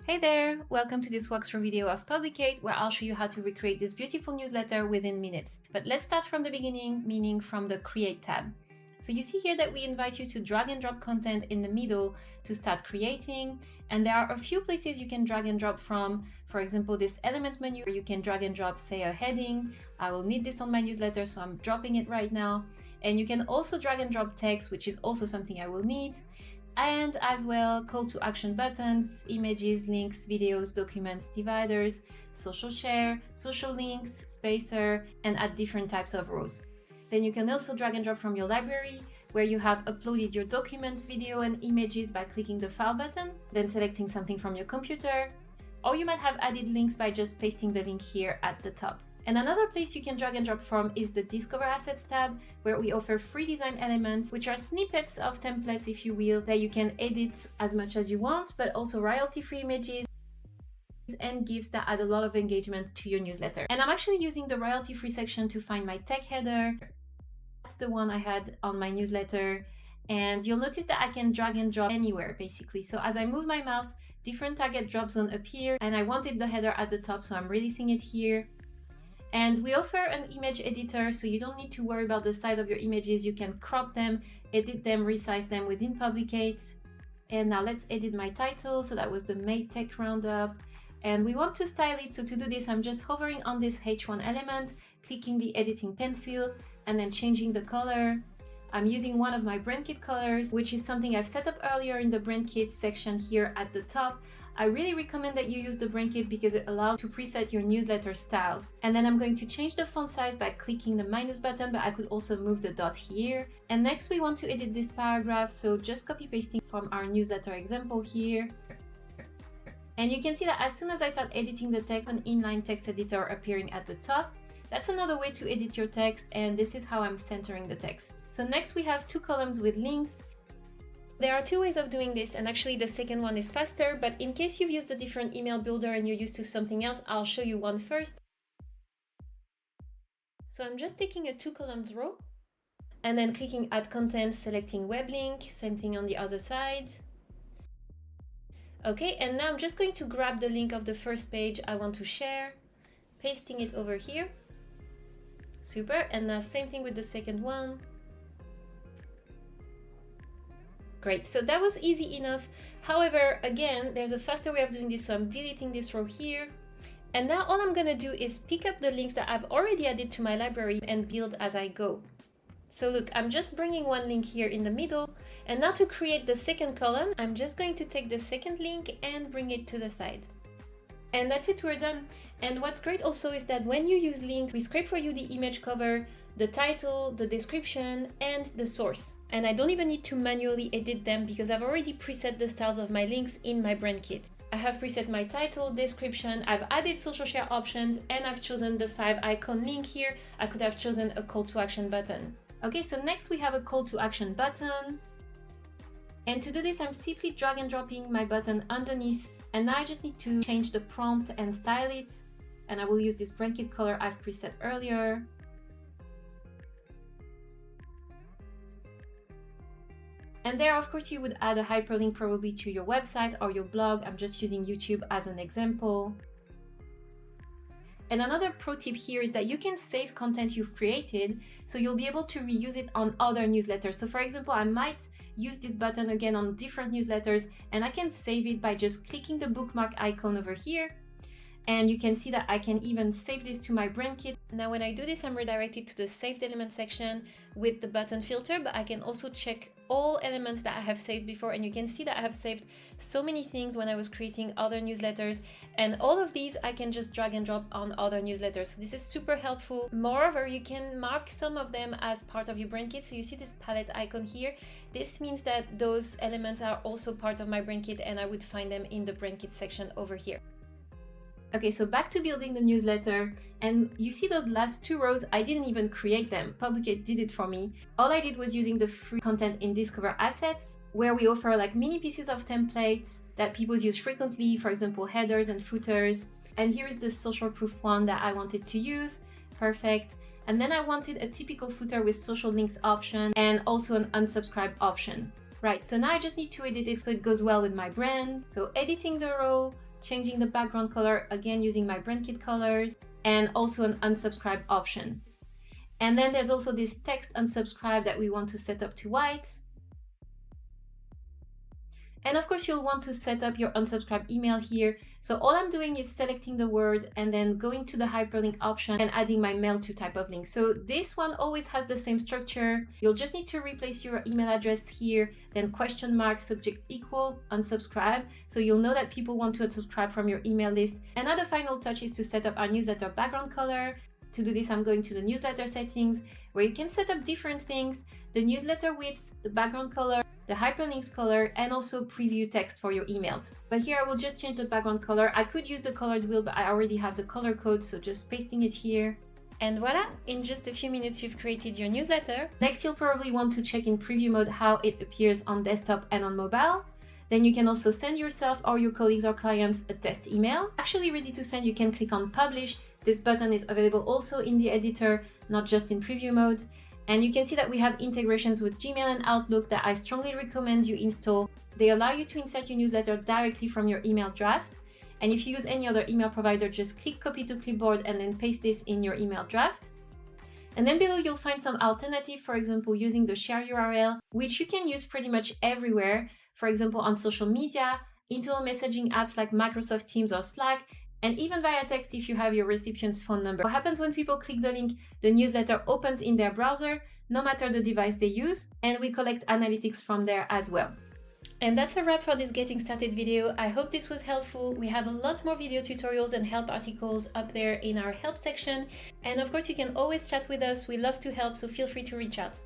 Hey there! Welcome to this walkthrough video of Publicate, where I'll show you how to recreate this beautiful newsletter within minutes. But let's start from the beginning, meaning from the Create tab. So you see here that we invite you to drag and drop content in the middle to start creating. And there are a few places you can drag and drop from. For example, this element menu, where you can drag and drop, say, a heading. I will need this on my newsletter, so I'm dropping it right now. And you can also drag and drop text, which is also something I will need. And as well, call to action buttons, images, links, videos, documents, dividers, social share, social links, spacer, and add different types of rows. Then you can also drag and drop from your library, where you have uploaded your documents, video, and images by clicking the file button, then selecting something from your computer, or you might have added links by just pasting the link here at the top. And another place you can drag and drop from is the Discover Assets tab, where we offer free design elements, which are snippets of templates, if you will, that you can edit as much as you want, but also royalty-free images and GIFs that add a lot of engagement to your newsletter. And I'm actually using the royalty-free section to find my tech header. That's the one I had on my newsletter. And you'll notice that I can drag and drop anywhere, basically. So as I move my mouse, different target drop zone appear, and I wanted the header at the top, so I'm releasing it here. And we offer an image editor, so you don't need to worry about the size of your images. You can crop them, edit them, resize them within Publicate. And now let's edit my title. So that was the May Tech Roundup. And we want to style it. So to do this, I'm just hovering on this H1 element, clicking the editing pencil, and then changing the color. I'm using one of my brand kit colors, which is something I've set up earlier in the brand kit section here at the top. I really recommend that you use the brand kit because it allows you to preset your newsletter styles. And then I'm going to change the font size by clicking the minus button, but I could also move the dot here. And next we want to edit this paragraph, so just copy pasting from our newsletter example here. And you can see that as soon as I start editing the text, an inline text editor appearing at the top. That's another way to edit your text, and this is how I'm centering the text. So next we have two columns with links. There are two ways of doing this, and actually the second one is faster, but in case you've used a different email builder and you're used to something else, I'll show you one first. So I'm just taking a 2 columns row and then clicking add content, selecting web link, same thing on the other side. Okay, and now I'm just going to grab the link of the first page I want to share, pasting it over here. Super, and now same thing with the second one. Great, so that was easy enough. However, again, there's a faster way of doing this, so I'm deleting this row here. And now all I'm gonna do is pick up the links that I've already added to my library and build as I go. So look, I'm just bringing one link here in the middle. And now to create the second column, I'm just going to take the second link and bring it to the side. And that's it, we're done. And what's great also is that when you use links, we scrape for you the image cover, the title, the description, and the source. And I don't even need to manually edit them because I've already preset the styles of my links in my brand kit. I have preset my title, description, I've added social share options, and I've chosen the 5 icon link here. I could have chosen a call to action button. Okay, so next we have a call to action button. And to do this, I'm simply drag and dropping my button underneath. And now I just need to change the prompt and style it. And I will use this brand kit color I've preset earlier. And there, of course, you would add a hyperlink probably to your website or your blog. I'm just using YouTube as an example. And another pro tip here is that you can save content you've created, so you'll be able to reuse it on other newsletters. So for example, I might use this button again on different newsletters, and I can save it by just clicking the bookmark icon over here. And you can see that I can even save this to my brand kit. Now when I do this, I'm redirected to the saved element section with the button filter, but I can also check all elements that I have saved before, and you can see that I have saved so many things when I was creating other newsletters, and all of these I can just drag and drop on other newsletters. So this is super helpful. Moreover, you can mark some of them as part of your brand kit. So you see this palette icon here. This means that those elements are also part of my brand kit, and I would find them in the brand kit section over here. Okay, so back to building the newsletter, and you see those last 2 rows, I didn't even create them. Publicate did it for me. All I did was using the free content in Discover Assets, where we offer like mini pieces of templates that people use frequently, for example, headers and footers. And here is the social proof one that I wanted to use. Perfect. And then I wanted a typical footer with social links option and also an unsubscribe option. Right, so now I just need to edit it so it goes well with my brand. So editing the row, changing the background color, again using my brand kit colors, and also an unsubscribe option. And then there's also this text unsubscribe that we want to set up to white. And of course, you'll want to set up your unsubscribe email here. So all I'm doing is selecting the word and then going to the hyperlink option and adding my mail to type of link. So this one always has the same structure. You'll just need to replace your email address here, then question mark subject equal unsubscribe. So you'll know that people want to unsubscribe from your email list. Another final touch is to set up our newsletter background color. To do this, I'm going to the newsletter settings where you can set up different things, the newsletter width, the background color, the hyperlinks color, and also preview text for your emails. But here I will just change the background color. I could use the colored wheel, but I already have the color code, so just pasting it here. And voila, in just a few minutes, you've created your newsletter. Next, you'll probably want to check in preview mode how it appears on desktop and on mobile. Then you can also send yourself or your colleagues or clients a test email. Actually ready to send, you can click on publish. This button is available also in the editor, not just in preview mode. And you can see that we have integrations with Gmail and Outlook that I strongly recommend you install. They allow you to insert your newsletter directly from your email draft. And if you use any other email provider, just click copy to clipboard and then paste this in your email draft. And then below you'll find some alternative, for example, using the share URL, which you can use pretty much everywhere. For example, on social media, internal messaging apps like Microsoft Teams or Slack, and even via text if you have your recipient's phone number. What happens when people click the link, the newsletter opens in their browser, no matter the device they use, and we collect analytics from there as well. And that's a wrap for this getting started video. I hope this was helpful. We have a lot more video tutorials and help articles up there in our help section. And of course, you can always chat with us. We love to help, so feel free to reach out.